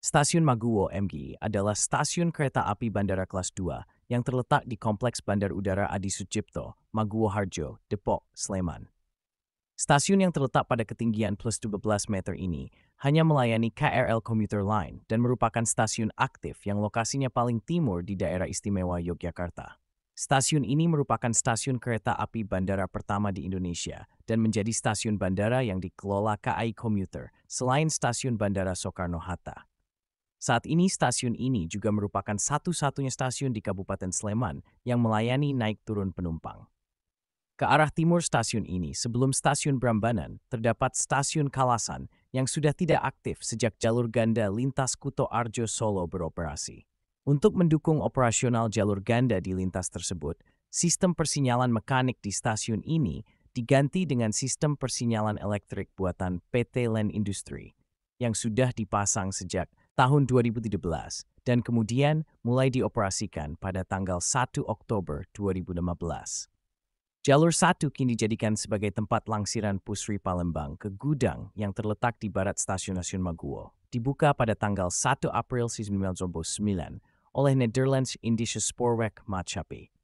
Stasiun Maguwo MG adalah stasiun kereta api bandara kelas 2 yang terletak di Kompleks Bandar Udara Adi Sucipto, Maguwo Harjo, Depok, Sleman. Stasiun yang terletak pada ketinggian plus 12 meter ini hanya melayani KRL Commuter Line dan merupakan stasiun aktif yang lokasinya paling timur di daerah istimewa Yogyakarta. Stasiun ini merupakan stasiun kereta api bandara pertama di Indonesia dan menjadi stasiun bandara yang dikelola KAI Commuter selain stasiun Bandara Soekarno-Hatta. Saat ini stasiun ini juga merupakan satu-satunya stasiun di Kabupaten Sleman yang melayani naik turun penumpang. Ke arah timur stasiun ini sebelum stasiun Brambanan terdapat stasiun Kalasan yang sudah tidak aktif sejak jalur ganda lintas Kuto Arjo Solo beroperasi. Untuk mendukung operasional jalur ganda di lintas tersebut, sistem persinyalan mekanik di stasiun ini diganti dengan sistem persinyalan elektrik buatan PT Land Industry yang sudah dipasang sejak tahun 2017 dan kemudian mulai dioperasikan pada tanggal 1 Oktober 2015. Jalur 1 kini dijadikan sebagai tempat langsiran Pusri Palembang ke gudang yang terletak di barat stasiun Maguwo. Dibuka pada tanggal 1 April 1999 oleh Nederlands Indische Spoorweg Maatschappij.